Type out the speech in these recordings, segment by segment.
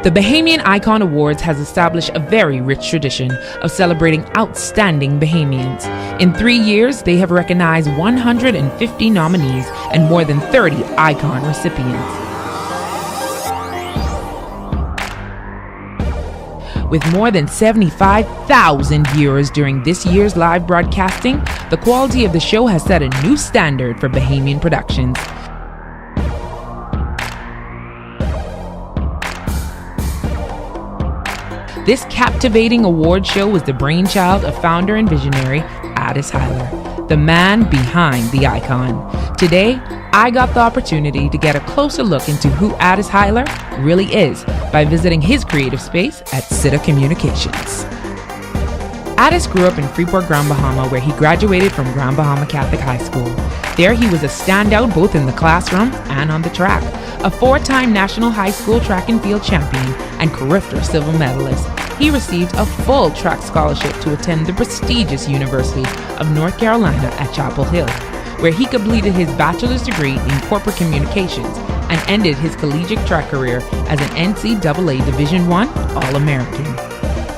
The Bahamian Icon Awards has established a very rich tradition of celebrating outstanding Bahamians. In 3 years, they have recognized 150 nominees and more than 30 icon recipients. With more than 75,000 viewers during this year's live broadcasting, the quality of the show has set a new standard for Bahamian productions. This captivating award show was the brainchild of founder and visionary Addis Huyler, the man behind the icon. Today, I got the opportunity to get a closer look into who Addis Huyler really is by visiting his creative space at Sitta Communications. Addis grew up in Freeport, Grand Bahama, where he graduated from Grand Bahama Catholic High School. There he was a standout both in the classroom and on the track, a 4-time national high school track and field champion and Carifta silver medalist. He received a full track scholarship to attend the prestigious University of North Carolina at Chapel Hill, where he completed his bachelor's degree in corporate communications and ended his collegiate track career as an NCAA Division I All-American.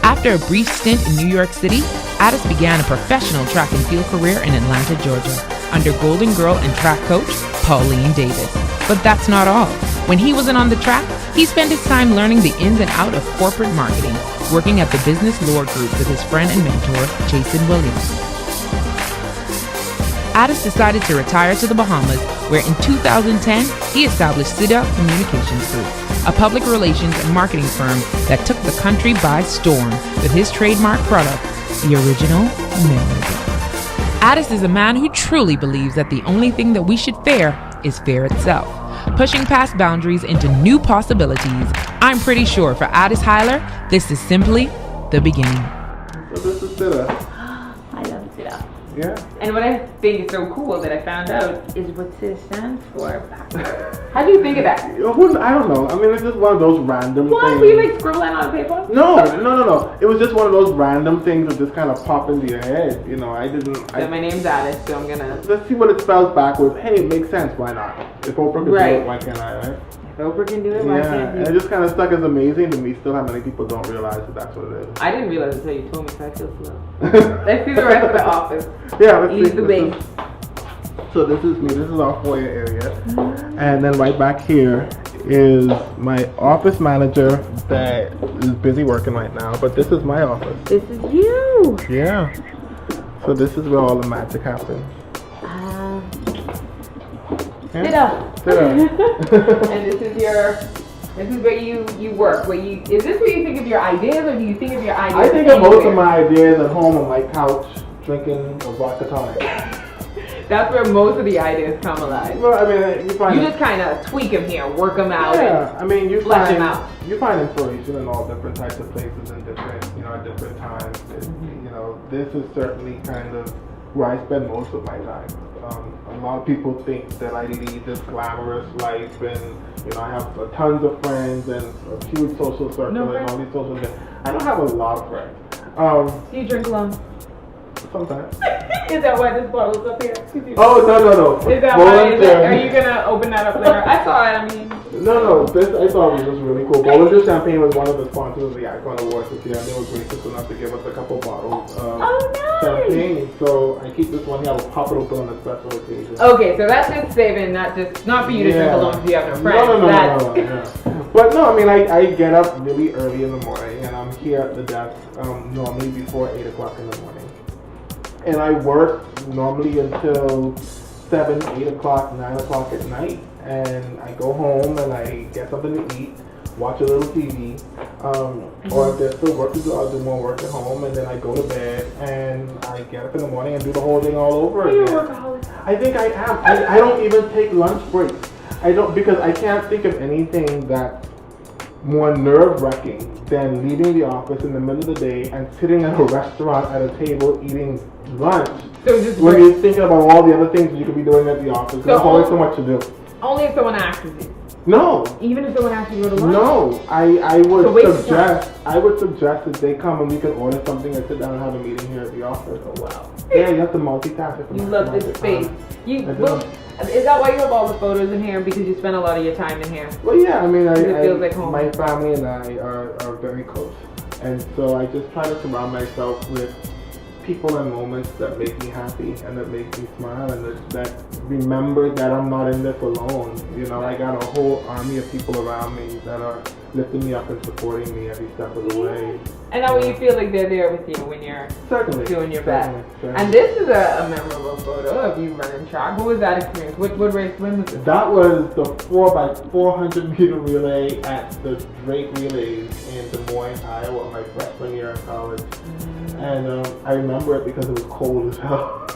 After a brief stint in New York City, Addis began a professional track and field career in Atlanta, Georgia, under Golden Girl and track coach Pauline Davis. But that's not all. When he wasn't on the track, he spent his time learning the ins and outs of corporate marketing, working at the Business Lord Group with his friend and mentor, Jason Williams. Addis decided to retire to the Bahamas, where in 2010, he established Sitta Communications Group, a public relations and marketing firm that took the country by storm with his trademark product, the original memory book. Addis is a man who truly believes that the only thing that we should fear is fear itself, pushing past boundaries into new possibilities. I'm pretty sure for Addis Huyler, this is simply the beginning. So this is Sitta. I love Sitta. Yeah. And what I think is so cool that I found out is what Sitta stands for. How do you think of that? I don't know. I mean, it's just one of those random What? things. Were you like scribbling on paper? No. It was just one of those random things that just kind of pop into your head. You know, So my name's Addis, so I'm gonna... Let's see what it spells backwards. Hey, it makes sense. Why not? If Oprah can do it, why can't I, right? If Oprah can do it, why can't and it just kind of stuck as amazing to me still how many people don't realize that that's what it is. I didn't realize until you told me, so I feel slow. Let's see the rest of the office. Yeah, let's Ease see. the base. So this is me. This is our foyer area. And then right back here is my office manager that is busy working right now. But this is my office. This is you. Yeah. So this is where all the magic happens. Sitta. Sitta. And this is where you work. Is this where you think of your ideas, or do you think of your ideas? I think of most of my ideas at home on my couch, drinking a vodka tonic. That's where most of the ideas come alive. Well, I mean, you just kind of tweak them here, work them out. Yeah, I mean, you flesh them out. You find inspiration in all different types of places and different, at different times. This is certainly kind of where I spend most of my time. A lot of people think that I lead this glamorous life, and I have tons of friends and a huge social circle and all these social things. I don't have a lot of friends. Do you drink alone? Sometimes. Is that why this bottle's up here? Oh, no. Is that why? Are you gonna open that up later? I saw it. I mean. No. This I thought was just really cool. Bollinger Champagne was one of the sponsors of the Icon Awards this year, and they were gracious enough to give us a couple bottles of champagne. So I keep this one here. I'll pop it open on a special occasion. Okay, so that's just saving, not for you to drink alone because you have no friends. No. But no, I mean, I get up really early in the morning, and I'm here at the desk normally before 8 o'clock in the morning. And I work normally until 7, 8 o'clock, 9 o'clock at night. And I go home and I get something to eat, watch a little TV, or if there's still work to do, I'll do more work at home, and then I go to bed and I get up in the morning and do the whole thing all over again. You're a workaholic. I think I am. I don't even take lunch breaks. I don't, because I can't think of anything that's more nerve-wracking than leaving the office in the middle of the day and sitting at a restaurant at a table eating lunch. So just when you're thinking about all the other things you could be doing at the office. There's always so much to do. Only if someone asks you. No. Even if someone asks you to go to lunch? No. I would suggest that they come and we can order something and sit down and have a meeting here at the office. Oh, wow. Yeah, you have to multitask. You love this space. Is that why you have all the photos in here? Because you spend a lot of your time in here? Well, yeah, I mean, It feels like home. my family and I are very close. And so I just try to surround myself with people and moments that make me happy and that make me smile and that remember that I'm not in this alone. You know, I got a whole army of people around me that are lifting me up and supporting me every step of the way. And that way you feel like they're there with you when you're doing your best. Certainly. And this is a memorable photo of you running track. What was that experience? What race? When was it? That was the 4x400 meter relay at the Drake Relays in Des Moines, Iowa, my freshman year in college. And I remember it because it was cold as hell.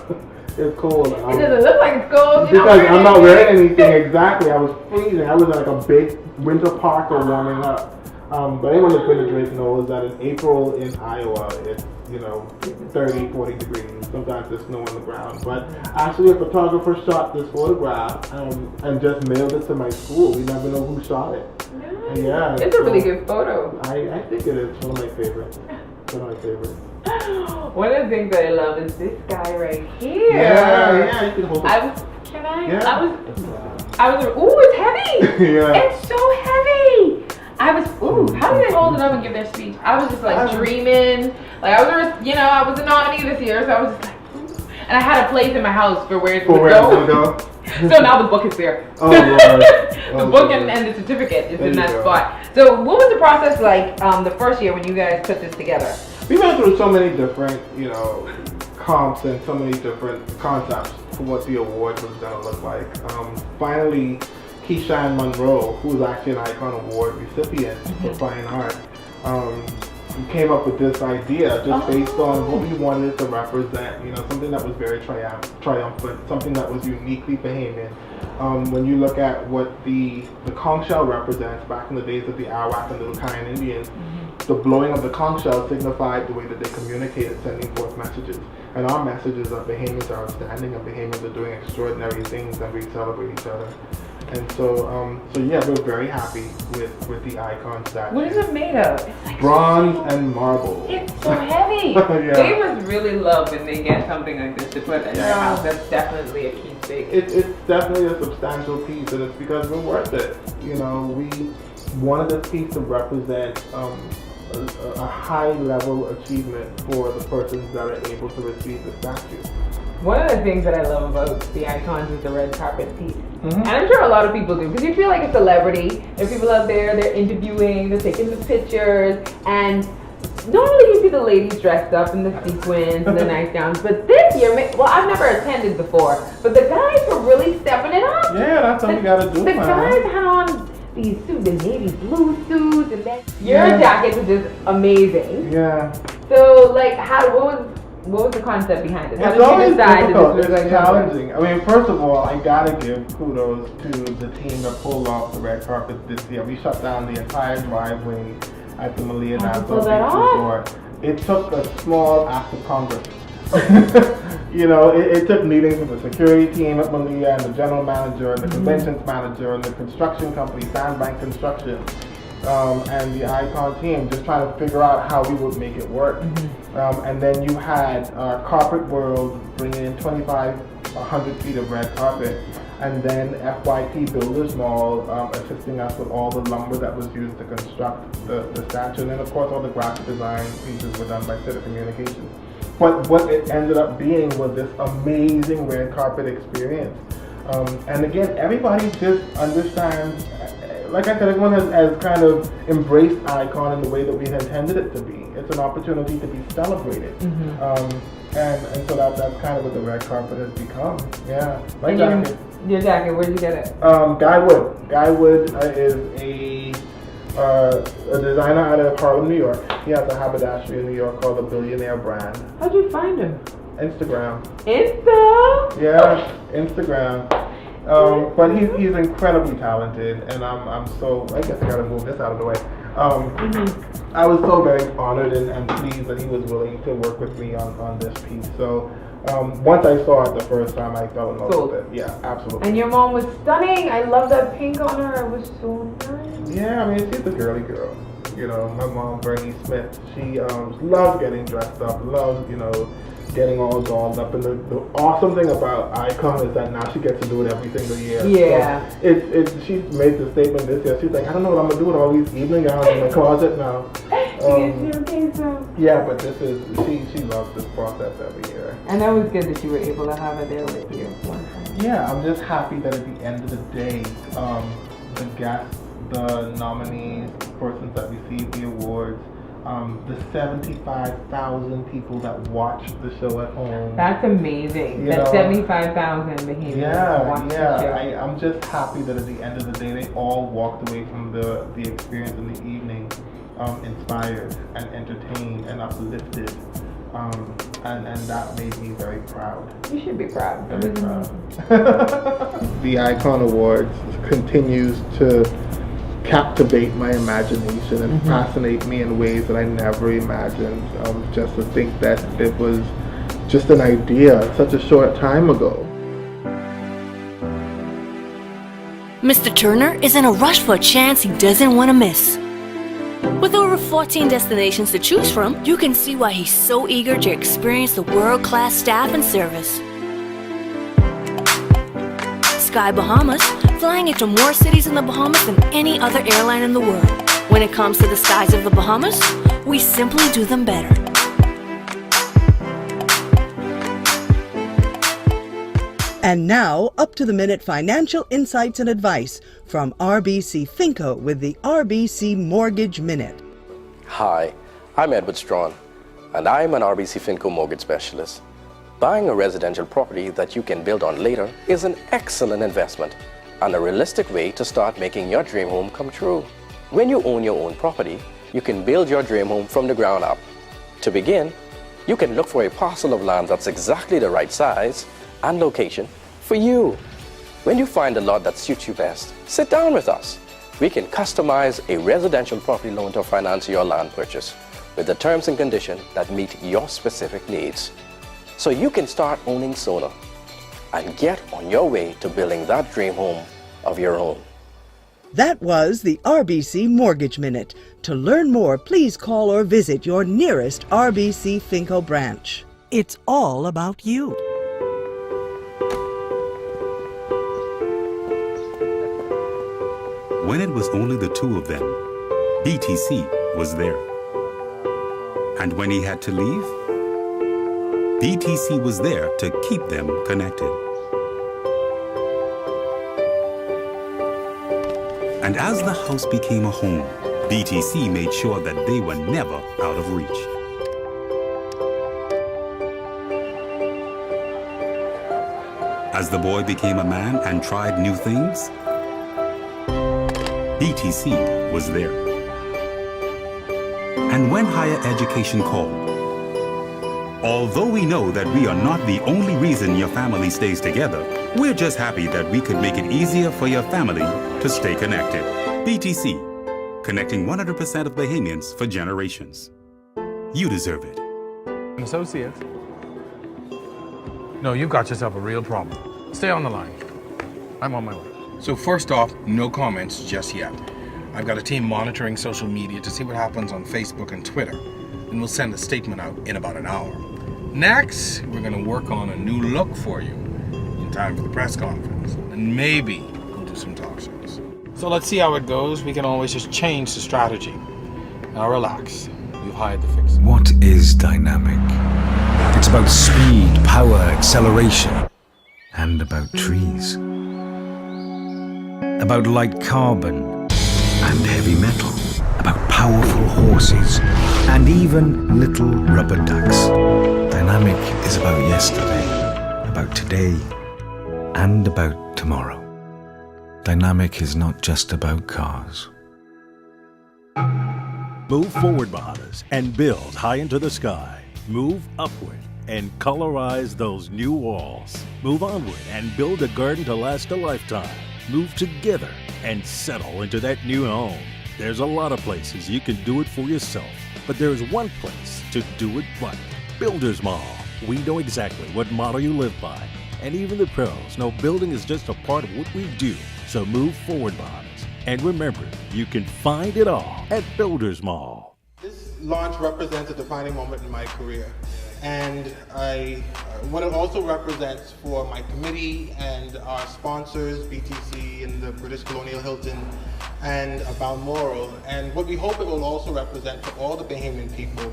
It was cold. It doesn't look like it's cold. Because I'm not wearing anything exactly. I was freezing. I was in like a big winter parka warming up. But anyone that's been to Drake knows that in April in Iowa, it's 30, 40 degrees. Sometimes there's snow on the ground. But actually, a photographer shot this photograph and just mailed it to my school. We never know who shot it. Nice. Yeah, It's a really good photo. I think it is one of my favorites. One of my favorites. One of the things that I love is this guy right here. Yeah, you can hold it. Can I? Yeah. Ooh, it's heavy. Yeah. It's so heavy. How do they hold it up and give their speech? I was just like dreaming. Like I was a nominee this year, so I was just like, ooh. And I had a place in my house for where it would go. So now the book is there. Oh, Lord. The book and the certificate is in that spot. So what was the process like the first year when you guys put this together? We went through so many different, comps and so many different concepts for what the award was going to look like. Finally, Keyshawn Monroe, who was actually an Icon Award recipient for fine art, came up with this idea just based on what we wanted to represent, something that was very triumphant, something that was uniquely Bahamian. When you look at what the conch shell represents back in the days of the Arawak and the Lucayan Indians, the blowing of the conch shell signified the way that they communicated, sending forth messages. And our messages are Bahamians are outstanding and Bahamians are doing extraordinary things and we celebrate each other. And so yeah, we're very happy with the icon statue. What is it made of? It's like bronze and marble. It's so heavy. Yeah. They must really love when they get something like this to put in their house. That's definitely a key stake. It's definitely a substantial piece, and it's because we're worth it. We wanted this piece to represent a high level achievement for the persons that are able to receive the statue. One of the things that I love about the icons is the red carpet piece. And I'm sure a lot of people do, because you feel like a celebrity. There are people out there, they're interviewing, they're taking the pictures, and normally you see the ladies dressed up in the sequins and the nice gowns, but this year, well, I've never attended before, but the guys were really stepping it up. Yeah, that's what we gotta do. The guys had on these suits, the navy blue suits, and then your jacket was just amazing. Yeah. So, like, what was the concept behind it? How It's did you always decide difficult. that this was It's challenging. I mean, first of all, I gotta give kudos to the team that pulled off the red carpet this year. We shut down the entire driveway at the Malia Nassau Beach Resort. It took a small act of Congress. It took meetings with the security team at Malia and the general manager and the conventions manager and the construction company, Sandbank Construction, and the Icon team, just trying to figure out how we would make it work. And then you had Carpet World bringing in 2,500 feet of red carpet, and then FYP Builders Mall assisting us with all the lumber that was used to construct the statue, and then of course all the graphic design pieces were done by Civic Communications. But what it ended up being was this amazing red carpet experience. And again, everybody just understands, like I said, everyone has kind of embraced Icon in the way that we intended it to be. It's an opportunity to be celebrated. And so that's kind of what the red carpet has become. Yeah. My jacket. Your jacket, where did you get it? Guy Wood. Guy Wood is a designer out of Harlem, New York. He has a haberdashery in New York called the Billionaire Brand. How'd you find him? Instagram. Insta? Yeah, Instagram. But he's incredibly talented, and I'm so, I guess I gotta move this out of the way. I was so very honored and pleased that he was willing to work with me on this piece. So once I saw it the first time, I fell in love with it. Yeah, absolutely. And your mom was stunning. I love that pink on her. It was so nice. Yeah, I mean, she's a girly girl. My mom, Bernie Smith, she loves getting dressed up, loves, getting all dolled up. And the awesome thing about Icon is that now she gets to do it every single year. Yeah. So she made the statement this year. She's like, I don't know what I'm gonna do with all these evening gowns in my closet now. Yeah, but this is she loves this process every year. And that was good that you were able to have it there with you. Yeah, I'm just happy that at the end of the day, the guests, the nominees, the persons that received the awards, the 75,000 people that watched the show at home. That's amazing. That's 75,000 Bahamians watched the show. I'm just happy that at the end of the day, they all walked away from the experience in the evening inspired and entertained and uplifted. And that made me very proud. You should be proud. Very proud. The Icon Awards continues to captivate my imagination and fascinate me in ways that I never imagined. Just to think that it was just an idea such a short time ago. Mr. Turner is in a rush for a chance he doesn't want to miss. With over 14 destinations to choose from, you can see why he's so eager to experience the world-class staff and service. Sky Bahamas, flying into more cities in the Bahamas than any other airline in the world. When it comes to the skies of the Bahamas, we simply do them better. And now, up-to-the-minute financial insights and advice from RBC Finco with the RBC Mortgage Minute. Hi, I'm Edward Strawn, and I'm an RBC Finco mortgage specialist. Buying a residential property that you can build on later is an excellent investment and a realistic way to start making your dream home come true. When you own your own property, you can build your dream home from the ground up. To begin, you can look for a parcel of land that's exactly the right size and location for you. When you find a lot that suits you best, sit down with us. We can customize a residential property loan to finance your land purchase with the terms and conditions that meet your specific needs. So you can start owning sooner and get on your way to building that dream home of your own. That was the RBC Mortgage Minute. To learn more, please call or visit your nearest RBC Finco branch. It's all about you. When it was only the two of them, BTC was there. And when he had to leave, BTC was there to keep them connected. And as the house became a home, BTC made sure that they were never out of reach. As the boy became a man and tried new things, BTC was there. And when higher education called, although we know that we are not the only reason your family stays together, we're just happy that we could make it easier for your family to stay connected. BTC, connecting 100% of Bahamians for generations. You deserve it. An associate? No, you've got yourself a real problem. Stay on the line. I'm on my way. So first off, no comments just yet. I've got a team monitoring social media to see what happens on Facebook and Twitter, and we'll send a statement out in about an hour. Next, we're going to work on a new look for you in time for the press conference, and maybe we'll do some talk shows. So let's see how it goes. We can always just change the strategy. Now relax. We've hired the fixer. What is dynamic? It's about speed, power, acceleration, and about trees. About light carbon and heavy metal. About powerful horses and even little rubber ducks. Dynamic is about yesterday, about today, and about tomorrow. Dynamic is not just about cars. Move forward, Bahamas, and build high into the sky. Move upward and colorize those new walls. Move onward and build a garden to last a lifetime. Move together and settle into that new home. There's a lot of places you can do it for yourself, but there's one place to do it right. Builders Mall. We know exactly what motto you live by, and even the pros know building is just a part of what we do. So move forward, Bahamas. And remember, you can find it all at Builders Mall. This launch represents a defining moment in my career. and what it also represents for my committee and our sponsors, BTC and the British Colonial Hilton and Balmoral, and what we hope it will also represent for all the Bahamian people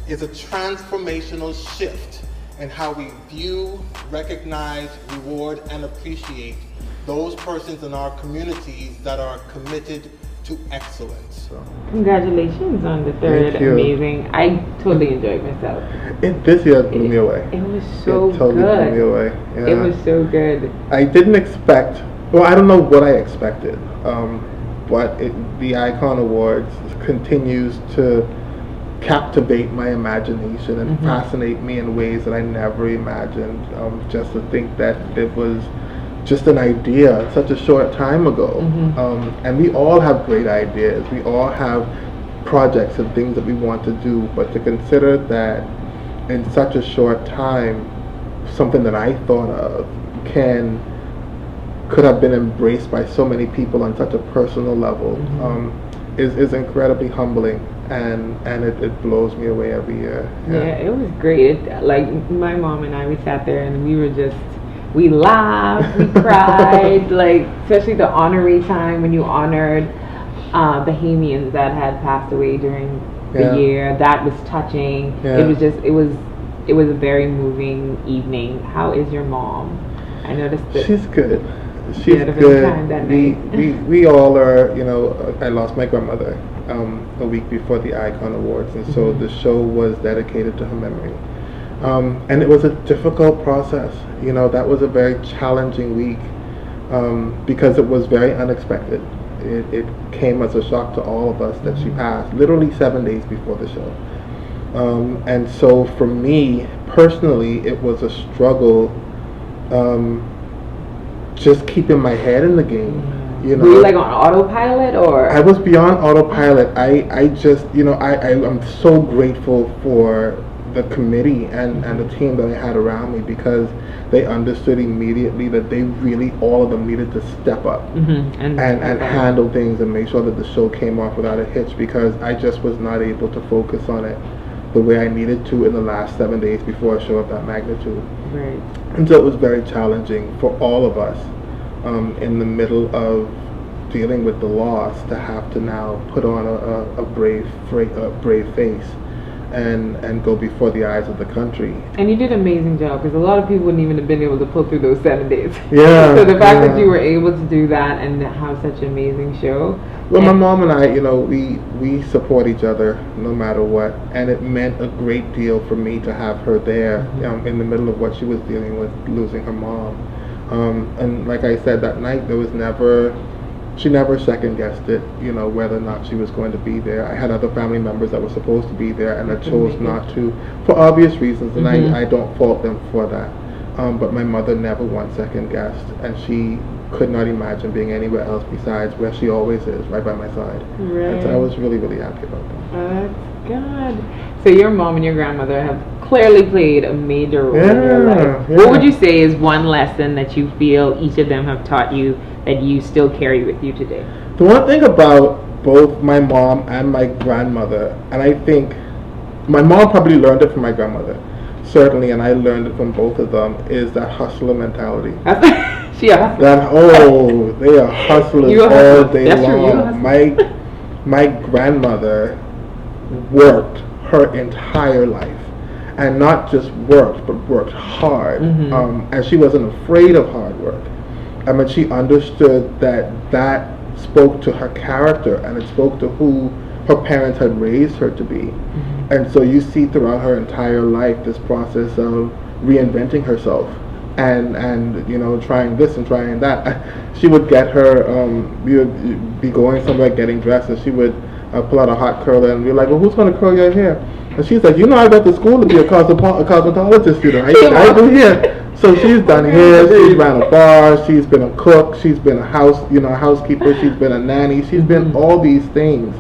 is a transformational shift in how we view, recognize, reward, and appreciate those persons in our communities that are committed to excellence. Congratulations on the third. Thank you. Amazing. I totally enjoyed myself. This year blew me away. It was so It totally good. blew me away. Yeah. It was so good. I didn't expect, well, I don't know what I expected, but the Icon Awards continues to captivate my imagination and fascinate me in ways that I never imagined. Just to think that it was just an idea such a short time ago. And we all have great ideas. We all have projects and things that we want to do, but to consider that in such a short time, something that I thought of could have been embraced by so many people on such a personal level is incredibly humbling, and it blows me away every year. Yeah, it was great. Like my mom and I, we sat there and we laughed, we cried, like especially the honorary time when you honored Bahamians that had passed away during the year. That was touching. It was a very moving evening. How is your mom? I noticed that she's good. She's good. We all are, I lost my grandmother a week before the Icon Awards, and so the show was dedicated to her memory. And it was a difficult process. That was a very challenging week because it was very unexpected. It came as a shock to all of us that she passed, literally 7 days before the show. And so for me, personally, it was a struggle just keeping my head in the game. Were you like on autopilot, or? I was beyond autopilot. I just, I'm so grateful for the committee and the team that I had around me, because they understood immediately that they really, all of them, needed to step up and handle things and make sure that the show came off without a hitch, because I just was not able to focus on it the way I needed to in the last 7 days before a show of that magnitude. Right. And so it was very challenging for all of us in the middle of dealing with the loss to have to now put on a brave face and go before the eyes of the country. And you did an amazing job, because a lot of people wouldn't even have been able to pull through those 7 days. Yeah. So the fact that you were able to do that and have such an amazing show. Well, my mom and I, we support each other no matter what, and it meant a great deal for me to have her there in the middle of what she was dealing with, losing her mom. And like I said, that night she never second guessed it, whether or not she was going to be there. I had other family members that were supposed to be there and I chose not to, for obvious reasons, and I don't fault them for that. But my mother never once second guessed, and she could not imagine being anywhere else besides where she always is, right by my side. Right. And so I was really, really happy about that. That's good. So your mom and your grandmother have clearly played a major role in your life. What would you say is one lesson that you feel each of them have taught you that you still carry with you today? The one thing about both my mom and my grandmother, and I think my mom probably learned it from my grandmother, certainly, and I learned it from both of them, is that hustler mentality. She a hustler. They are hustlers all day long. My grandmother worked her entire life, and not just worked, but worked hard. And she wasn't afraid of hard work. I mean, she understood that spoke to her character, and it spoke to who her parents had raised her to be. And so you see throughout her entire life this process of reinventing herself and trying this and trying that. She would get her, we would be going somewhere getting dressed, and she would pull out a hot curler and be like, well, who's going to curl your hair? And she's like, I went to school to be a cosmetologist student. I do here. So she's done hair, she's ran a bar, she's been a cook, she's been a housekeeper, she's been a nanny, she's been all these things.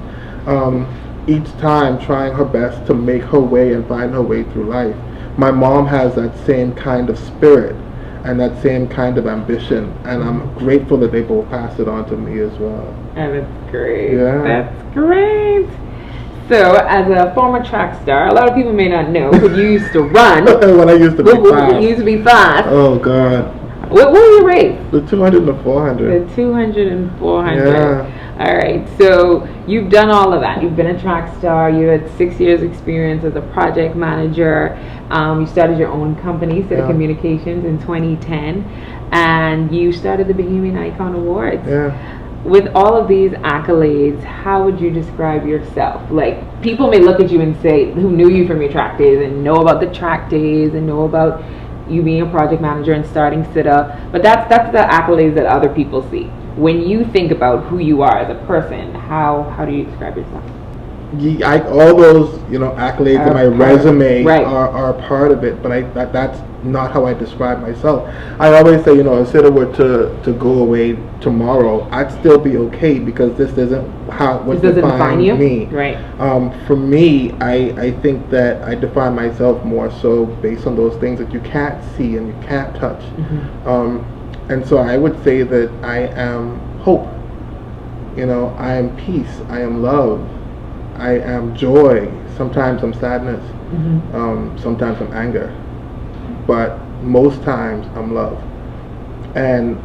Each time trying her best to make her way and find her way through life. My mom has that same kind of spirit and that same kind of ambition, and I'm grateful that they both passed it on to me as well. And it's great. Yeah. That's great. So, as a former track star, a lot of people may not know, but you used to run. When I used to be fast. You used to be fast. Oh, God. What were your race? The 200 and the 400. The 200 and 400. Yeah. All right. So you've done all of that. You've been a track star. You had 6 years experience as a project manager. You started your own company, City Communications, in 2010. And you started the Bahamian Icon Awards. Yeah. With all of these accolades, how would you describe yourself? Like, people may look at you and say, who knew you from your track days and know about the track days and know about you being a project manager and starting SITA, but that's the accolades that other people see. When you think about who you are as a person, how do you describe yourself? All those accolades in my resume right. are part of it, but that's not how I describe myself. I always say, if SITA were to go away tomorrow, I'd still be okay, because this isn't what defines me. Right. For me, I think that I define myself more so based on those things that you can't see and you can't touch. Mm-hmm. And so I would say that I am hope. I am peace. I am love. I am joy. Sometimes I'm sadness. Mm-hmm. Sometimes I'm anger. But most times I'm love. And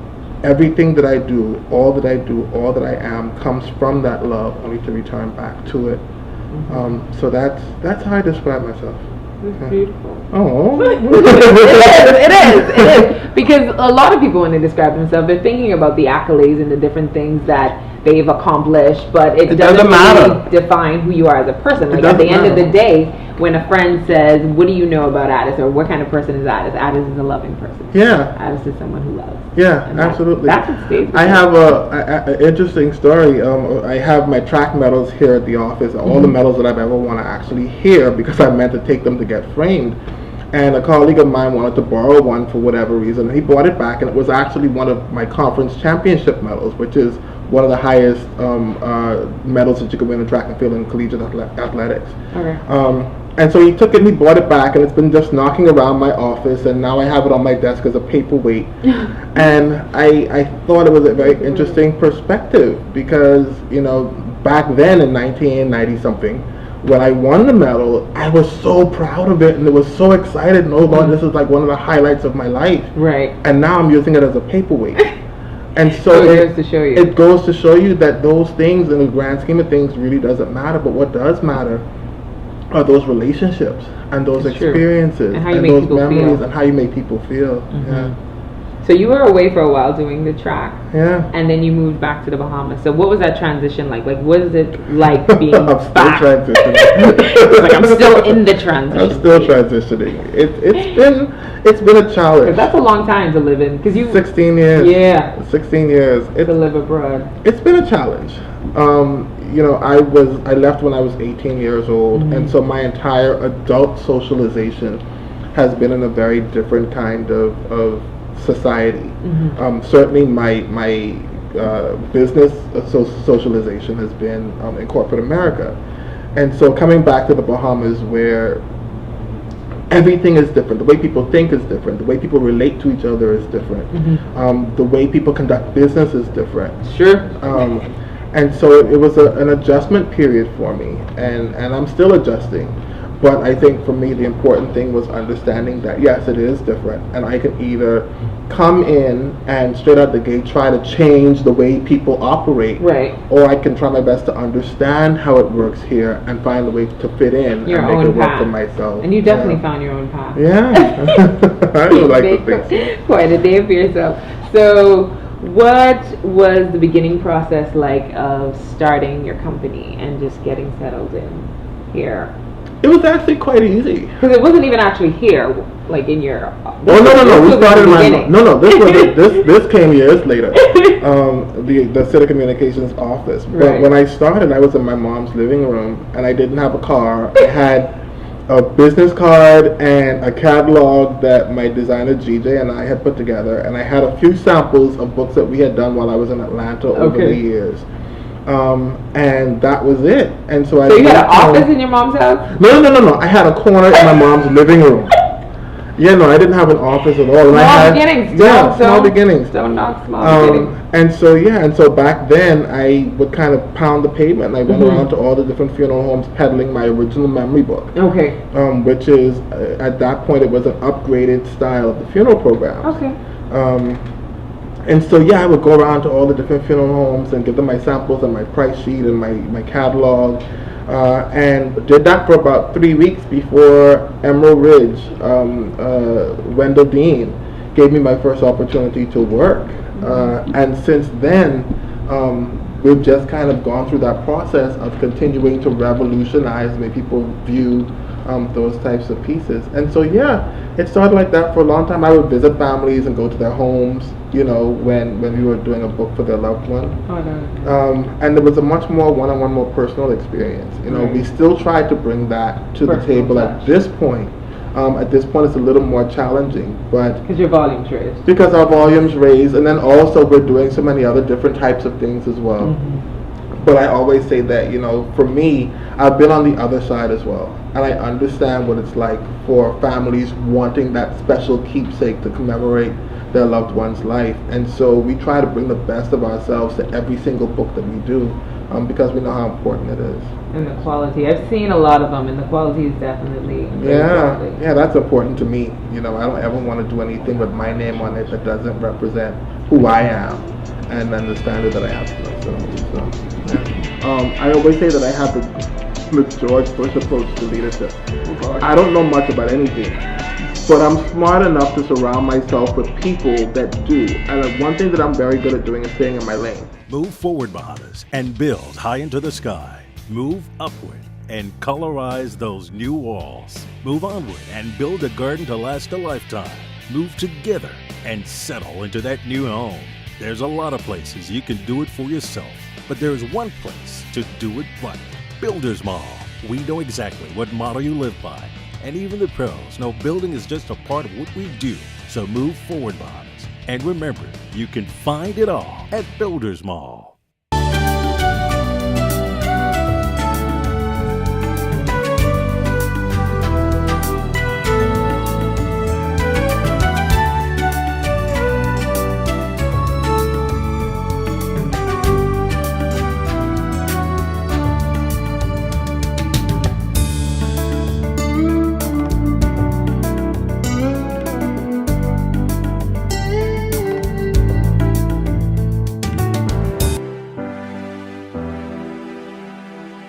everything that I do, all that I am, comes from that love, only to return back to it. Mm-hmm. So that's how I describe myself. That's beautiful. Oh. it is. Because a lot of people, when they describe themselves, they're thinking about the accolades and the different things that they've accomplished, but it doesn't really define who you are as a person. Like, at the end of the day, when a friend says, what do you know about Addis, or what kind of person is Addis? Addis is a loving person. Yeah. Addis is someone who loves. Yeah, absolutely. That's what stays with I have an interesting story. I have my track medals here at the office, all the medals that I've ever won are actually here, because I meant to take them to get framed. And a colleague of mine wanted to borrow one for whatever reason, and he brought it back, and it was actually one of my conference championship medals, which is one of the highest medals that you can win in track and field and collegiate athletics. Okay. And so he took it and he brought it back, and it's been just knocking around my office, and now I have it on my desk as a paperweight. And I thought it was a very interesting perspective, because back then in 1990 something, when I won the medal, I was so proud of it, and it was so excited, and this is like one of the highlights of my life. Right. And now I'm using it as a paperweight. And so it goes to show you. It goes to show you that those things, in the grand scheme of things, really doesn't matter. But what does matter are those relationships and those experiences and those memories and how you make people feel. Mm-hmm. Yeah. So you were away for a while doing the track. Yeah. And then you moved back to the Bahamas. So what was that transition like? Like, what is it like being I'm back? still transitioning. Like, I'm still in the transition. I'm still transitioning. It's been a challenge. Because that's a long time to live in. Because 16 years. Yeah. 16 years. To live abroad. It's been a challenge. I left when I was 18 years old, and so my entire adult socialization has been in a very different kind of society. Certainly my business socialization has been in corporate America, and so coming back to the Bahamas, where everything is different, the way people think is different, the way people relate to each other is different, the way people conduct business is different. Sure. And so it was an adjustment period for me, and I'm still adjusting. But I think for me the important thing was understanding that yes, it is different, and I can either come in and straight out the gate try to change the way people operate, right, or I can try my best to understand how it works here and find a way to fit in your and make own it work path for myself. And you definitely found your own path. Yeah. I would like to think so. Quite a day for yourself. So what was the beginning process like of starting your company and just getting settled in here? It was actually quite easy. Because it wasn't even actually here, like in your. Oh no! We started this came years later. The City Communications office. But when I started, I was in my mom's living room, and I didn't have a car. I had a business card and a catalog that my designer GJ and I had put together, and I had a few samples of books that we had done while I was in Atlanta over the years. And that was it. And so you had an office in your mom's house? No. I had a corner in my mom's living room. Yeah, no, I didn't have an office at all. Small beginnings. Small beginnings. Don't knock small beginnings. And so back then I would kind of pound the pavement. I went around to all the different funeral homes peddling my original memory book. Okay. Which is at that point it was an upgraded style of the funeral program. Okay. And so I would go around to all the different funeral homes and give them my samples and my price sheet and my catalog. And did that for about 3 weeks before Emerald Ridge, Wendell Dean, gave me my first opportunity to work. And since then, we've just kind of gone through that process of continuing to revolutionize the way people view those types of pieces. And so it started like that for a long time. I would visit families and go to their homes, when we were doing a book for their loved one. And there was a much more one-on-one, more personal experience. We still try to bring that to the table at this point. At this point, it's a little more challenging, but because your volume's raised. Because our volume's raised, and then also we're doing so many other different types of things as well. But I always say that, for me, I've been on the other side as well, and I understand what it's like for families wanting that special keepsake to commemorate their loved one's life. And so we try to bring the best of ourselves to every single book that we do, because we know how important it is. And the quality. I've seen a lot of them, and the quality is definitely yeah, that's important to me. I don't ever want to do anything with my name on it that doesn't represent who I am and then the standard that I have for myself. So, I always say that I have the George Bush approach to leadership. I don't know much about anything, but I'm smart enough to surround myself with people that do. And one thing that I'm very good at doing is staying in my lane. Move forward, Bahamas, and build high into the sky. Move upward and colorize those new walls. Move onward and build a garden to last a lifetime. Move together and settle into that new home. There's a lot of places you can do it for yourself, but there's one place to do it right. Builders Mall. We know exactly what motto you live by, and even the pros know building is just a part of what we do. So move forward, Bahamas, and remember, you can find it all at Builders Mall.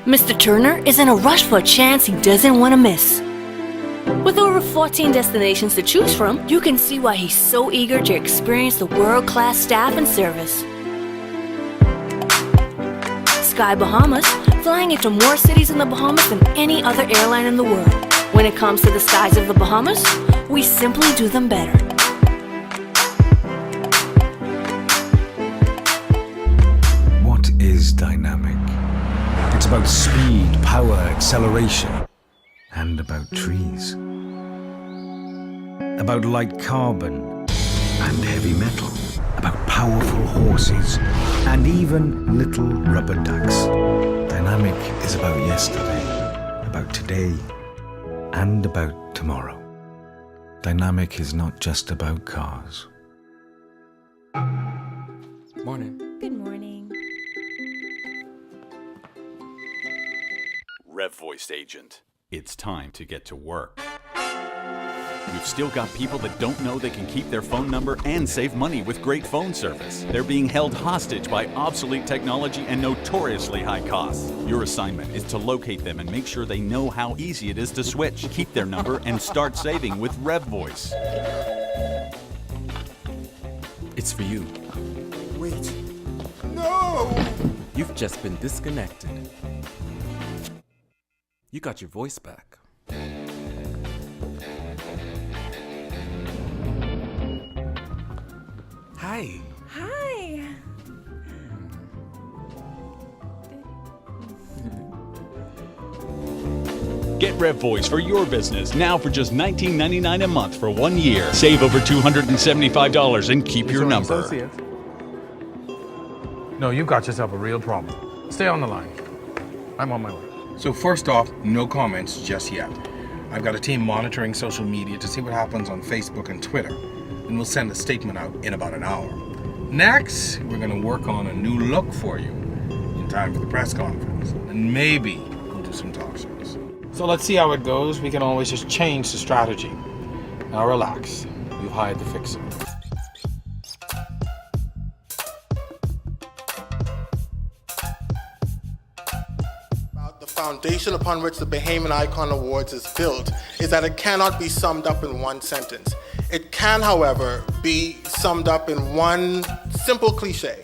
Mr. Turner is in a rush for a chance he doesn't want to miss. With over 14 destinations to choose from, you can see why he's so eager to experience the world-class staff and service. Sky Bahamas, flying into more cities in the Bahamas than any other airline in the world. When it comes to the skies of the Bahamas, we simply do them better. What is dynamic? It's about speed, power, acceleration, and about trees. About light carbon and heavy metal. About powerful horses and even little rubber ducks. Dynamic is about yesterday, about today, and about tomorrow. Dynamic is not just about cars. Morning. Good morning. Rev Voice Agent. It's time to get to work. We've still got people that don't know they can keep their phone number and save money with great phone service. They're being held hostage by obsolete technology and notoriously high costs. Your assignment is to locate them and make sure they know how easy it is to switch, keep their number, and start saving with Rev Voice. It's for you. Wait. No! You've just been disconnected. You got your voice back. Hi. Hi. Get Rev Voice for your business now for just $19.99 a month for 1 year. Save over $275 and keep your number. No, you've got yourself a real problem. Stay on the line. I'm on my way. So first off, no comments just yet. I've got a team monitoring social media to see what happens on Facebook and Twitter, and we'll send a statement out in about an hour. Next, we're going to work on a new look for you in time for the press conference, and maybe we'll do some talk shows. So let's see how it goes. We can always just change the strategy. Now relax. We've hired the fixer. The foundation upon which the Bahamian Icon Awards is built is that it cannot be summed up in one sentence. It can, however, be summed up in one simple cliche.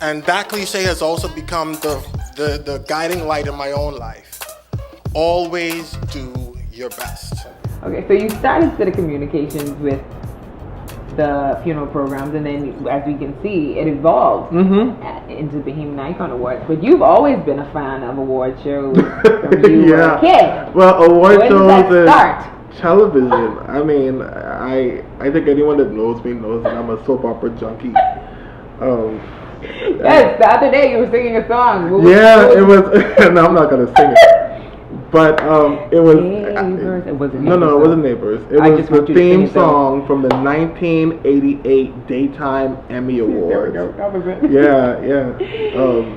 And that cliche has also become the guiding light in my own life. Always do your best. Okay, so you started City Communications with the funeral programs, and then, as we can see, it evolved into Bahamian Icon Awards. But you've always been a fan of award shows from you were a kid. Well, award shows and television. I mean, I think anyone that knows me knows that I'm a soap opera junkie. Yes, the other day you were singing a song. It was. No, I'm not gonna sing it. But it was. Neighbors. It wasn't No, Neighbors, it wasn't Neighbors. It was the theme song from the 1988 Daytime Emmy Awards. There we go. That was it. Yeah.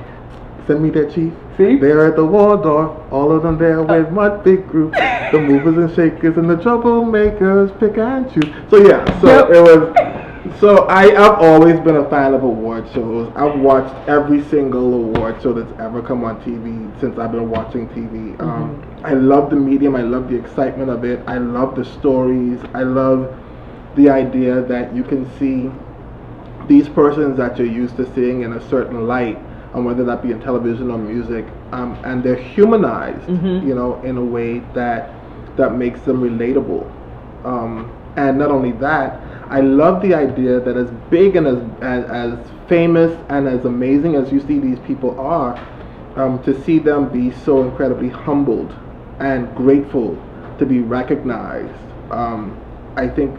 Send me that, Chief. See? They're at the Waldorf, all of them there with one big group. The movers and shakers and the troublemakers pick and choose. So yeah, it was. So I've always been a fan of award shows. I've watched every single award show that's ever come on TV since I've been watching TV. I love the medium. I love the excitement of it. I love the stories. I love the idea that you can see these persons that you're used to seeing in a certain light, whether that be in television or music, and they're humanized, you know, in a way that makes them relatable. And not only that, I love the idea that as big and as famous and as amazing as you see these people are, to see them be so incredibly humbled and grateful to be recognized, I think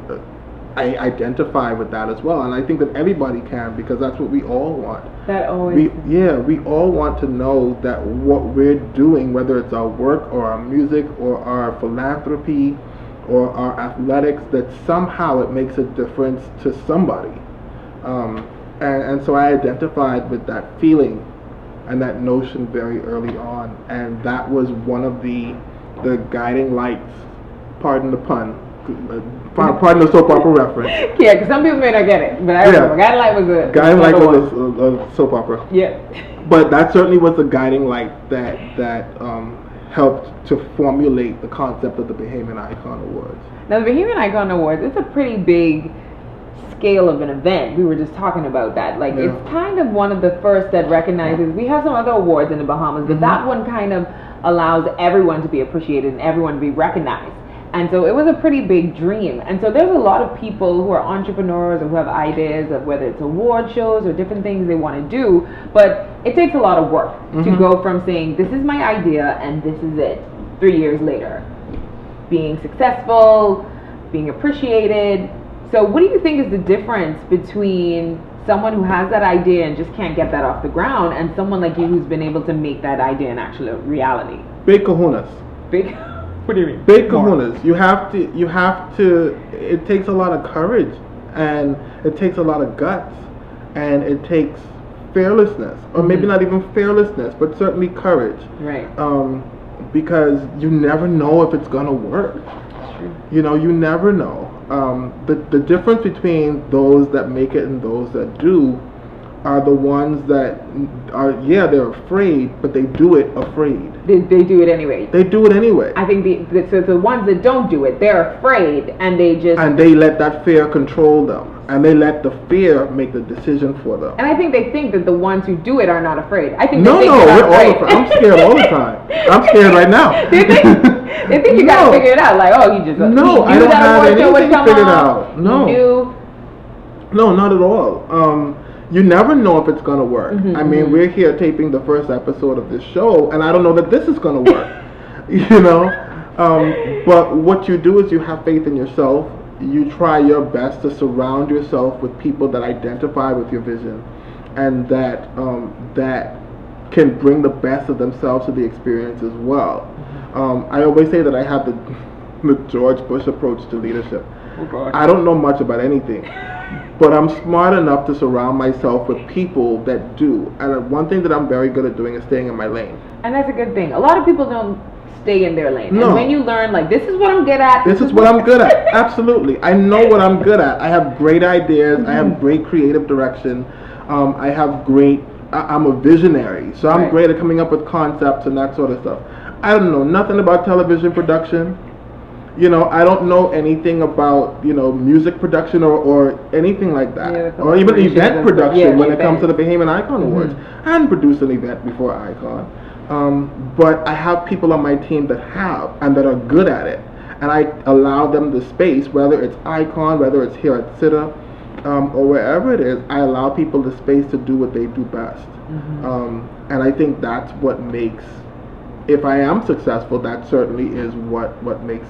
I identify with that as well, and I think that everybody can, because that's what we all want. That always. We all want to know that what we're doing, whether it's our work or our music or our philanthropy or our athletics, that somehow it makes a difference to somebody. And so I identified with that feeling and that notion very early on, and that was one of the guiding lights, pardon the pun, pardon the soap opera reference. Yeah, because some people may not get it, but I remember Guiding Light was a soap opera. Yeah. But that certainly was the guiding light that helped to formulate the concept of the Bahamian Icon Awards. Now, the Bahamian Icon Awards, it's a pretty big scale of an event. We were just talking about that. Like, it's kind of one of the first that recognizes, we have some other awards in the Bahamas, but that one kind of allows everyone to be appreciated and everyone to be recognized. And so it was a pretty big dream. And so there's a lot of people who are entrepreneurs or who have ideas of whether it's award shows or different things they want to do, but it takes a lot of work to go from saying, this is my idea and this is it, 3 years later. Being successful, being appreciated. So what do you think is the difference between someone who has that idea and just can't get that off the ground and someone like you who's been able to make that idea an actual reality? Big kahunas. Big? What do you mean? Big kahunas. You have to, it takes a lot of courage, and it takes a lot of guts, and it takes fearlessness, or maybe not even fearlessness, but certainly courage. Right. Because you never know if it's gonna work. True. You know, you never know. The difference between those that make it and those that do are the ones that are, they're afraid, but they do it afraid. They do it anyway. They do it anyway. I think the ones that don't do it, they're afraid, and they just... And they let that fear control them. And they let the fear make the decision for them. And I think they think that the ones who do it are not afraid. I think No, they think we're afraid. all afraid. I'm scared all the time. I'm scared right now. They think you gotta figure it out. Like, oh, you just... No, I don't have anything figured out. No. No, not at all. You never know if it's going to work. I mean, we're here taping the first episode of this show, and I don't know that this is going to work. You know? But what you do is you have faith in yourself. You try your best to surround yourself with people that identify with your vision and that can bring the best of themselves to the experience as well. I always say that I have the George Bush approach to leadership. Oh gosh. I don't know much about anything, but I'm smart enough to surround myself with people that do. And one thing that I'm very good at doing is staying in my lane. And that's a good thing. A lot of people don't stay in their lane. No. And when you learn, like, this is what I'm good at. This is what I'm good at. Absolutely. I know what I'm good at. I have great ideas. I have great creative direction. I have I'm a visionary. So I'm great at coming up with concepts and that sort of stuff. I don't know nothing about television production. You know, I don't know anything about, you know, music production or anything like that. Or even event production when it comes to the Bahamian Icon Awards. I hadn't produced an event before Icon. But I have people on my team that have and that are good at it. And I allow them the space, whether it's Icon, whether it's here at SITA, or wherever it is, I allow people the space to do what they do best. And I think that's what makes, if I am successful, that certainly is what makes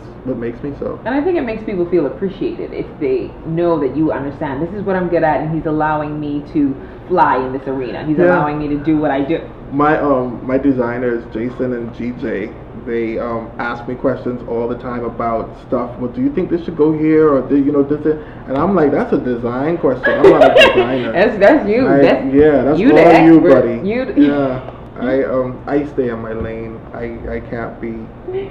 me so. And I think it makes people feel appreciated if they know that you understand, this is what I'm good at, and he's allowing me to fly in this arena. He's allowing me to do what I do. My designers, Jason and GJ, they ask me questions all the time about stuff. Well, do you think this should go here, or do you know this? And I'm like, that's a design question. I'm not a designer. that's you. That's you all you, buddy. Yeah. I stay in my lane. I can't be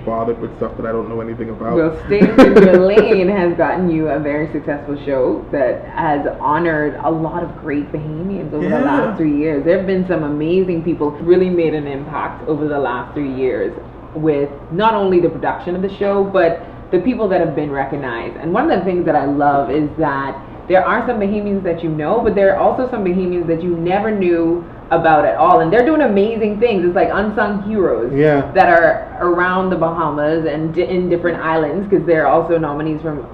bothered with stuff that I don't know anything about. Well, staying in your lane has gotten you a very successful show that has honored a lot of great Bahamians over the last 3 years. There have been some amazing people who really made an impact over the last 3 years with not only the production of the show, but the people that have been recognized. And one of the things that I love is that there are some Bahamians that you know, but there are also some Bahamians that you never knew about at all, and they're doing amazing things. It's like unsung heroes that are around the Bahamas and in different islands, because they're also nominees from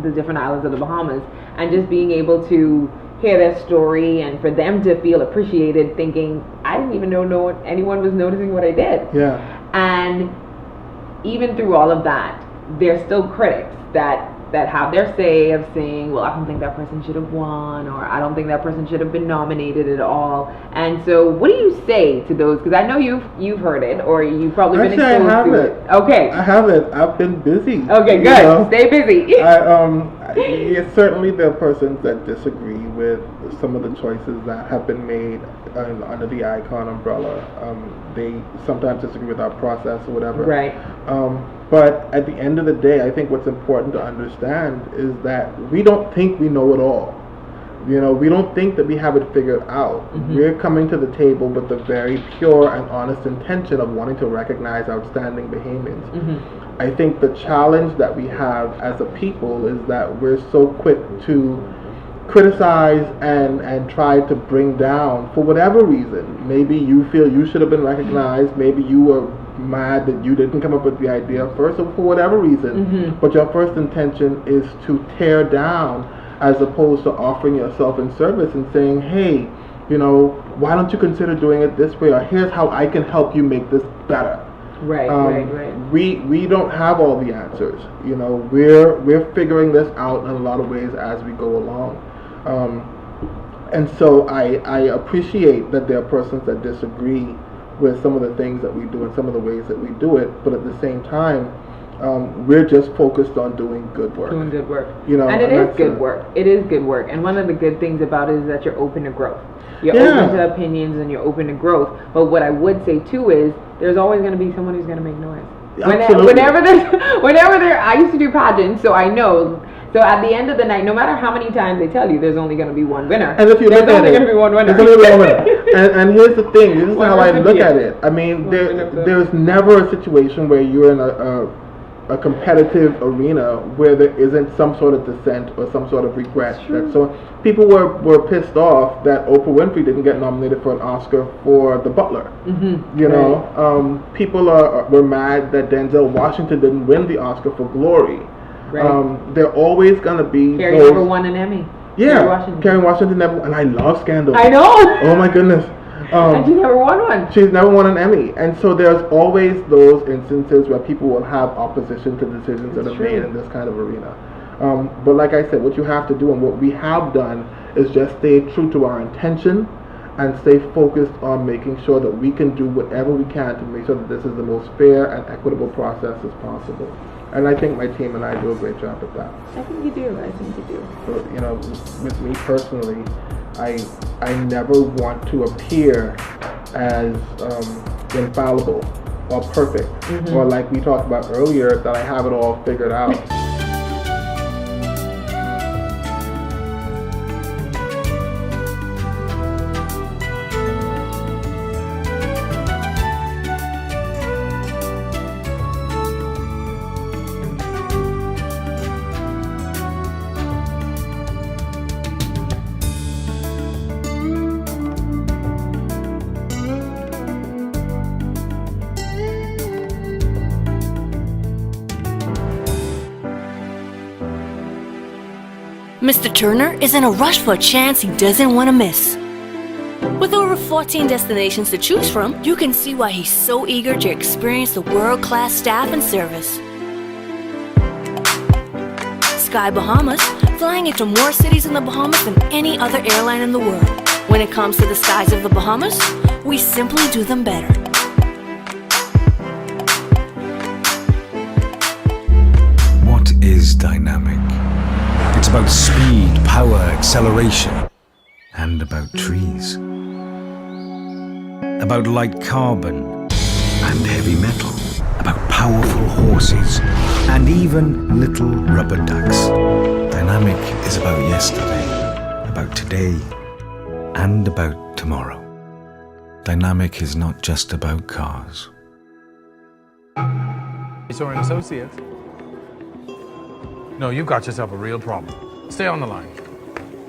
the different islands of the Bahamas, and just being able to hear their story and for them to feel appreciated, thinking, I didn't even know anyone was noticing what I did. And even through all of that, there's still critics that have their say of saying, well, I don't think that person should have won, or I don't think that person should have been nominated at all. And so what do you say to those? Because I know you've heard it, or you've probably been exposed to it. Okay. I haven't. I've been busy. Okay, good. You know? Stay busy. Certainly there are persons that disagree with some of the choices that have been made under the Icon umbrella. They sometimes disagree with our process or whatever. Right. But at the end of the day, I think what's important to understand is that we don't think we know it all. You know, we don't think that we have it figured out. We're coming to the table with the very pure and honest intention of wanting to recognize outstanding Bahamians. I think the challenge that we have as a people is that we're so quick to criticize and try to bring down for whatever reason. Maybe you feel you should have been recognized, maybe you were mad that you didn't come up with the idea first, or for whatever reason, but your first intention is to tear down, as opposed to offering yourself in service and saying, hey, you know, why don't you consider doing it this way, or here's how I can help you make this better. Right. We don't have all the answers. You know, we're figuring this out in a lot of ways as we go along. And so I appreciate that there are persons that disagree with some of the things that we do and some of the ways that we do it, but at the same time, we're just focused on doing good work. Doing good work. You know, and it is good work. It is good work. And one of the good things about it is that you're open to growth. You're open to opinions and you're open to growth. But what I would say too is there's always going to be someone who's going to make noise. Whenever there, I used to do pageants, so I know. So at the end of the night, no matter how many times they tell you, there's only going to be one winner. And if you there's only going to be one winner. And here's the thing. This is how I look at it. I mean, there's never a situation where you're in a competitive arena where there isn't some sort of dissent or some sort of regret. So people were pissed off that Oprah Winfrey didn't get nominated for an Oscar for The Butler. You know, people were mad that Denzel Washington didn't win the Oscar for Glory. They're always gonna be. Carrie never won an Emmy. Carrie Washington never, and I love Scandal. I know. Oh my goodness. And she never won one. She's never won an Emmy, and so there's always those instances where people will have opposition to decisions that are made in this kind of arena. But like I said, what you have to do and what we have done is just stay true to our intention and stay focused on making sure that we can do whatever we can to make sure that this is the most fair and equitable process as possible. And I think my team and I do a great job at that. I think you do. I think you do. So, with me personally, I never want to appear as infallible or perfect, or like we talked about earlier, that I have it all figured out. Mr. Turner is in a rush for a chance he doesn't want to miss. With over 14 destinations to choose from, you can see why he's so eager to experience the world-class staff and service. Sky Bahamas, flying into more cities in the Bahamas than any other airline in the world. When it comes to the skies of the Bahamas, we simply do them better. What is dynamic? It's about speed, power, acceleration, and about trees. About light carbon and heavy metal. About powerful horses and even little rubber ducks. Dynamic is about yesterday, about today, and about tomorrow. Dynamic is not just about cars. Or an associate. No, you've got yourself a real problem. Stay on the line.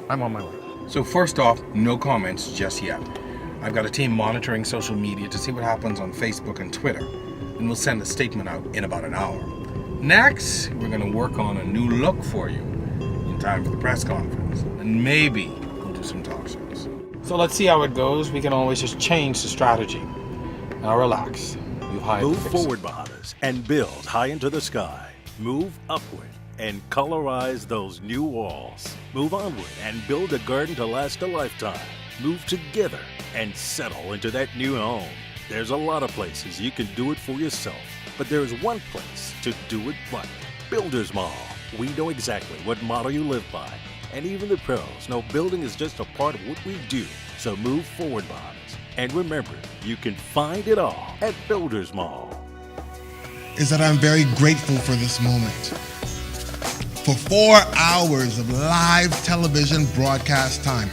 I'm on my way. So first off, no comments just yet. I've got a team monitoring social media to see what happens on Facebook and Twitter, and we'll send a statement out in about an hour. Next, we're going to work on a new look for you in time for the press conference, and maybe we'll do some talk shows. So let's see how it goes. We can always just change the strategy. Now relax. You've hired Move to fix it. forward, Bahamas, and build high into the sky. Move upward and colorize those new walls. Move onward and build a garden to last a lifetime. Move together and settle into that new home. There's a lot of places you can do it for yourself, but there's one place to do it right. Builders Mall. We know exactly what motto you live by, and even the pros know building is just a part of what we do. So move forward, Bahamas, and remember, you can find it all at Builders Mall. Is that I'm very grateful for this moment. For 4 hours of live television broadcast time,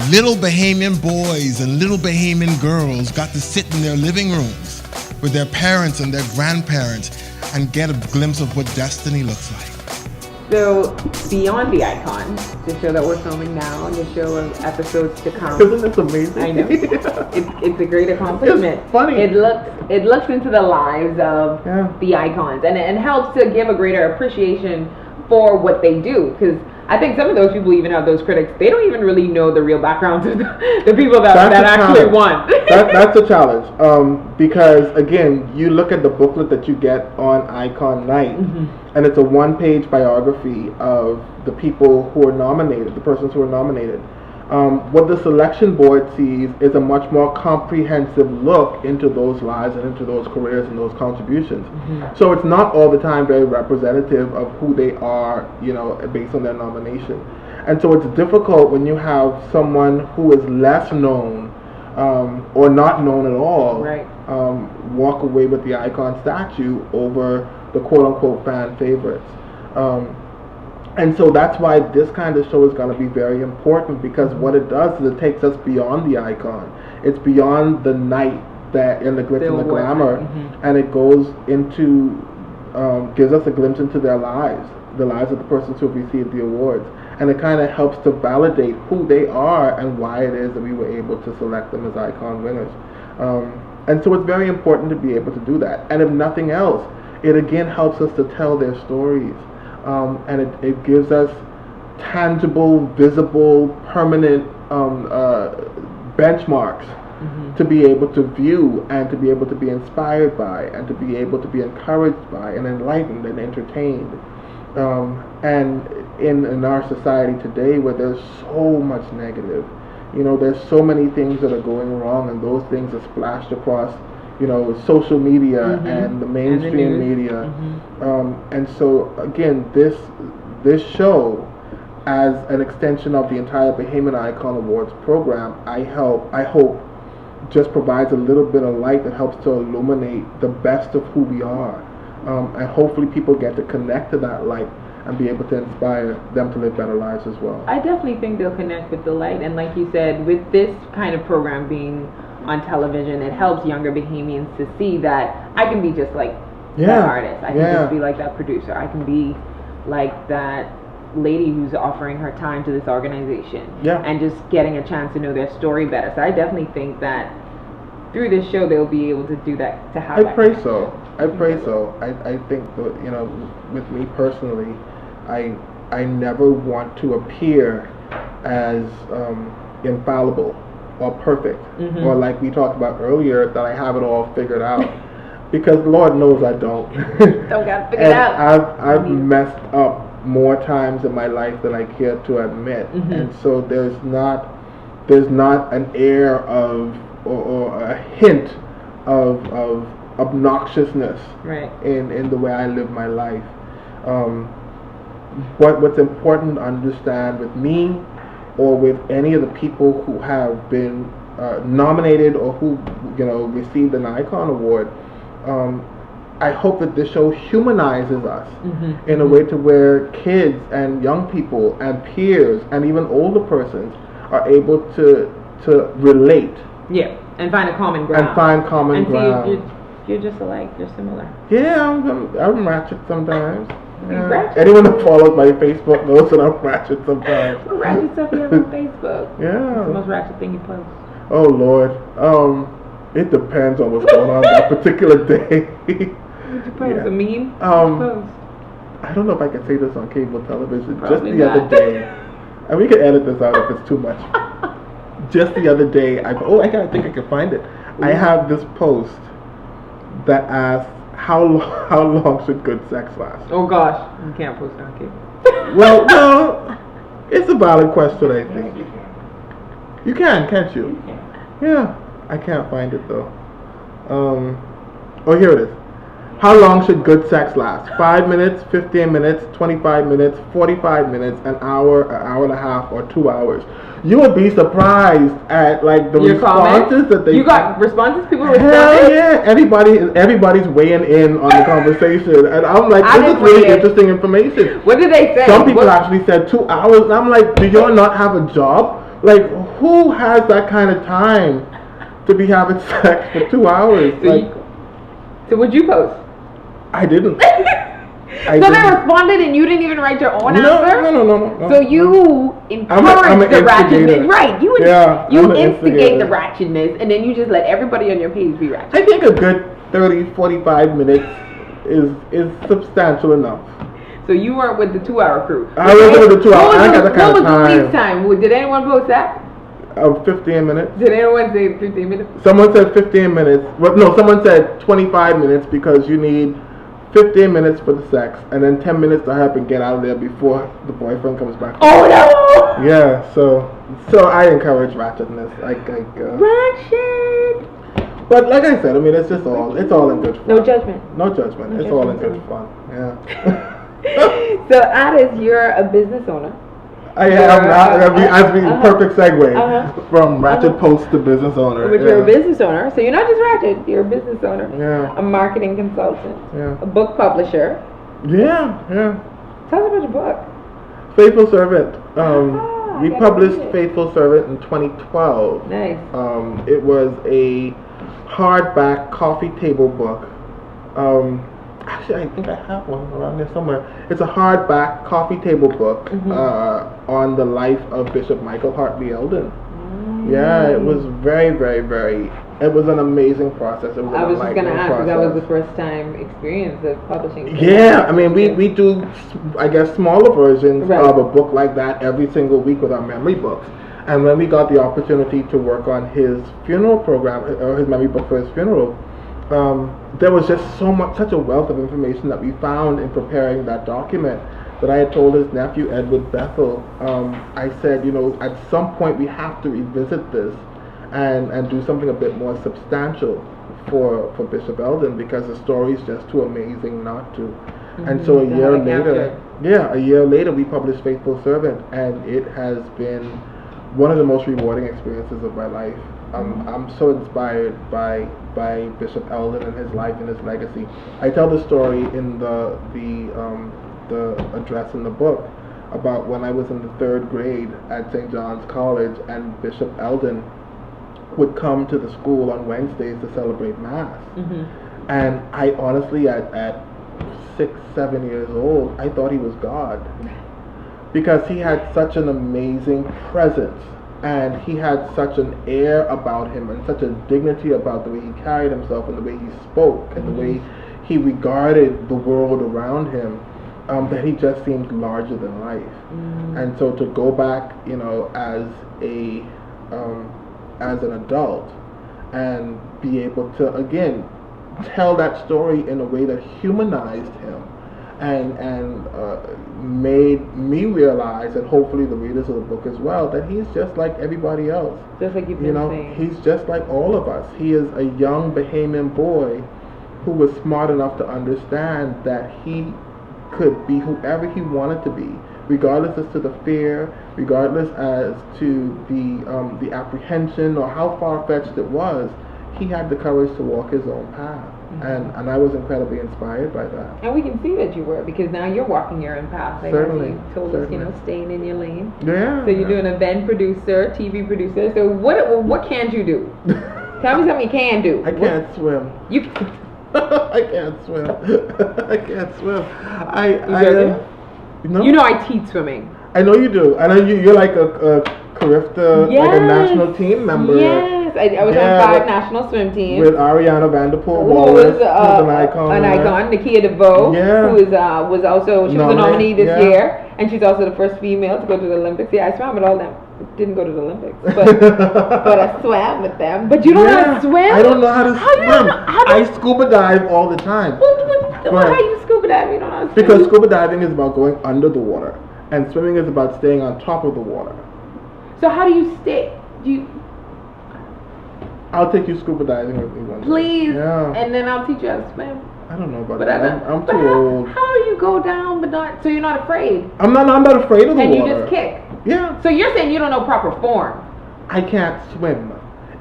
little Bahamian boys and little Bahamian girls got to sit in their living rooms with their parents and their grandparents and get a glimpse of what destiny looks like. So, beyond the icon, the show that we're filming now, and the show of episodes to come. Isn't this amazing? I know. It's a great accomplishment. It's funny. It looks into the lives of the icons, and it helps to give a greater appreciation for what they do. Because I think some of those people even have those critics. They don't even really know the real backgrounds of the people that actually won. That's a challenge. Because again, you look at the booklet that you get on Icon Night, and it's a one-page biography of the people who are nominated, the persons who are nominated. What the selection board sees is a much more comprehensive look into those lives and into those careers and those contributions. So it's not all the time very representative of who they are, based on their nomination. And so it's difficult when you have someone who is less known or not known at all, walk away with the icon statue over the quote-unquote fan favorites. And so that's why this kind of show is going to be very important, because what it does is it takes us beyond the icon. It's beyond the night and the glitz and the glamour, and it goes into, gives us a glimpse into their lives, the lives of the persons who have received the awards. And it kind of helps to validate who they are and why it is that we were able to select them as icon winners. And so it's very important to be able to do that. And if nothing else, it again helps us to tell their stories. And it gives us tangible, visible, permanent benchmarks to be able to view and to be able to be inspired by and to be able to be encouraged by and enlightened and entertained. And in our society today, where there's so much negative, You know, there's so many things that are going wrong, and those things are splashed across, you know, social media and the mainstream media. And so again, this show, as an extension of the entire Bahamian Icon Awards program, I hope just provides a little bit of light that helps to illuminate the best of who we are. And hopefully people get to connect to that light and be able to inspire them to live better lives as well. I definitely think they'll connect with the light, and like you said, with this kind of program being on television, it helps younger Bahamians to see that I can be just like that artist. I can just be like that producer. I can be like that lady who's offering her time to this organization. And just getting a chance to know their story better. So I definitely think that through this show they'll be able to do that, to have I pray so. I think that, you know, with me personally, I never want to appear as infallible or perfect, or like we talked about earlier, that I have it all figured out, because Lord knows I don't. Don't got figured out. I've messed up more times in my life than I care to admit, and so there's not an air of or a hint of obnoxiousness in the way I live my life. But what's important to understand with me, or with any of the people who have been nominated or who, you know, received an Icon Award, I hope that this show humanizes us in a way to where kids and young people and peers and even older persons are able to relate. And find a common ground. And see you're just alike. You're similar. Yeah, I'm ratchet sometimes. Ratchet? Anyone that follows my Facebook knows that I'm ratchet sometimes. What ratchet stuff you have on Facebook? Yeah. What's the most ratchet thing you post? Oh Lord, it depends on what's going on that particular day. What'd you post? A meme? Post? I don't know if I can say this on cable television. Probably Just the other day, and we can edit this out if it's too much. Just the other day, I think I can find it. I have this post that asks, how long should good sex last? Oh gosh, you can't post on cable. Well, no, it's a valid question, I think. You can, can't you? Yeah, I can't find it though. Oh, here it is. How long should good sex last? 5 minutes, 15 minutes, 25 minutes, 45 minutes, an hour and a half, or 2 hours? You would be surprised at like the responses that they. You got responses? People responding? Hell yeah! Everybody's weighing in on the conversation, and I'm like, this is really interesting information. What did they say? Some people actually said 2 hours, and I'm like, do y'all not have a job? Like, who has that kind of time to be having sex for 2 hours? So what'd you post? I didn't. They responded and you didn't even write your own answer? No. So you encourage the ratchetness. Right. You instigate the ratchetness, and then you just let everybody on your page be ratchet. I think a good 30, 45 minutes is substantial enough. So you weren't with the 2 hour crew. I wasn't with the 2 hour. I got that kind of time. What was the least time? Did anyone post that? 15 minutes. Did anyone say 15 minutes? Someone said 15 minutes. Well, no, someone said 25 minutes because you need 15 minutes for the sex and then 10 minutes to help and get out of there before the boyfriend comes back. Oh no! Yeah, so I encourage ratchetness. Ratchet! But like I said, I mean, it's all in good fun. No judgment. No judgment. It's all in good fun. Yeah. So Addis, you're a business owner. I am perfect segue from ratchet post to business owner. But you're a business owner, so you're not just ratchet, you're a business owner. Yeah. A marketing consultant. Yeah. A book publisher. Yeah. Tell us about your book. Faithful Servant. We published Faithful Servant in 2012. Nice. It was a hardback coffee table book. Actually, I think I have one around there somewhere. It's a hardback coffee table book on the life of Bishop Michael Hartley Eldon. Yeah, it was very, very, very. It was an amazing process. It was I was just going to ask, because that was the first time experience of publishing. Yeah, I mean, we do, I guess, smaller versions of a book like that every single week with our memory books. And when we got the opportunity to work on his funeral program, or his memory book for his funeral, there was just such a wealth of information that we found in preparing that document that I had told his nephew, Edward Bethel. I said, at some point we have to revisit this and do something a bit more substantial for Bishop Eldon, because the story is just too amazing not to. And so a year later, we published Faithful Servant, and it has been one of the most rewarding experiences of my life. I'm so inspired by Bishop Eldon and his life and his legacy. I tell the story in the address in the book about when I was in the 3rd grade at St. John's College, and Bishop Eldon would come to the school on Wednesdays to celebrate Mass. And I honestly, at 6, 7 years old, I thought he was God, because he had such an amazing presence, and he had such an air about him, and such a dignity about the way he carried himself, and the way he spoke, and the way he regarded the world around him, that he just seemed larger than life. And so to go back, as an adult, and be able to again tell that story in a way that humanized him, and made me realize, and hopefully the readers of the book as well, that he's just like everybody else. Just like you've been saying. He's just like all of us. He is a young Bahamian boy who was smart enough to understand that he could be whoever he wanted to be, regardless as to the fear, regardless as to the apprehension or how far-fetched it was. He had the courage to walk his own path. And I was incredibly inspired by that. And we can see that you were, because now you're walking your own path. Like Certainly. You told us, staying in your lane. Yeah. So you're doing an event producer, TV producer. So what can't you do? Tell me something you can do. I can't swim. You I can't swim. I can't swim. I teach swimming. I know you do. I know you're like a Carifta, like a national team member. Yes. I was on 5 national swim teams. With Ariana Vanderpool, who was an icon. Nakia DeVoe, who was also, she was a nominee this year, and she's also the first female to go to the Olympics. Yeah, I swam with all them. Didn't go to the Olympics, but I swam with them. But you don't know how to swim? I don't know how to swim. I scuba dive all the time. How you scuba dive? You don't know how to swim? Because scuba diving is about going under the water, and swimming is about staying on top of the water. So how do you stay? I'll take you scuba diving with me one day. Please. Yeah. And then I'll teach you how to swim. I don't know about that. I'm too old. How do you go down but not, so you're not afraid? I'm not afraid of the water. And you just kick? Yeah. So you're saying you don't know proper form? I can't swim.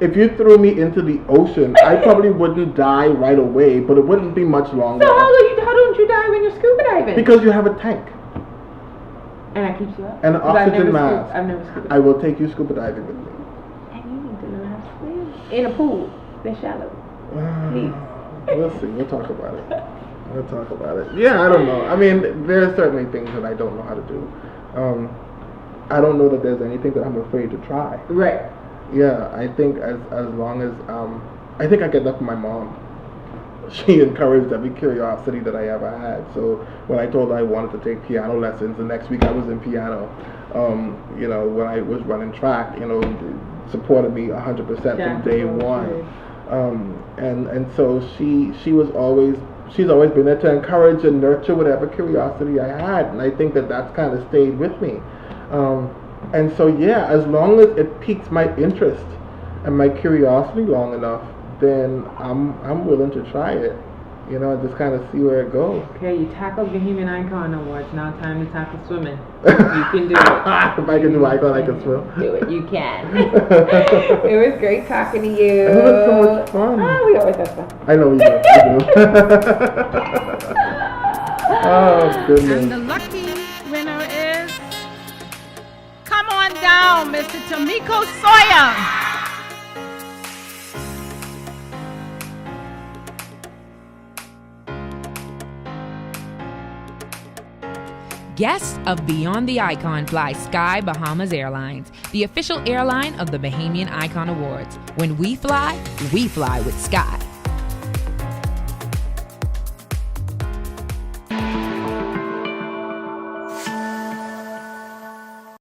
If you threw me into the ocean, I probably wouldn't die right away, but it wouldn't be much longer. So how don't you die when you're scuba diving? Because you have a tank. And that keeps you up? And an oxygen mask. I've never scuba dived. I will take you scuba diving with me. And you need to learn how to swim. In a pool. They're shallow. Please. We'll see. We'll talk about it. Yeah, I don't know. I mean, there are certainly things that I don't know how to do. I don't know that there's anything that I'm afraid to try. Right. Yeah, I think as long as I think I get that from my mom. She encouraged every curiosity that I ever had. So when I told her I wanted to take piano lessons, the next week I was in piano. When I was running track, supported me 100% from day one. And so she's always been there to encourage and nurture whatever curiosity I had, and I think that's kind of stayed with me. And so as long as it piques my interest and my curiosity long enough, then I'm willing to try it, and just kind of see where it goes. Okay, you tackled Bahamian Icon Awards. Now time to tackle swimming. You can do it. If I can do Icon, I can swim. Do it. You can. It was great talking to you. It was so much fun. Oh, we always have fun. I know we do. Oh, goodness. And the lucky winner is, come on down, Mr. Tomiko Sawyer. Guests of Beyond the Icon fly Sky Bahamas Airlines, the official airline of the Bahamian Icon Awards. When we fly with Sky.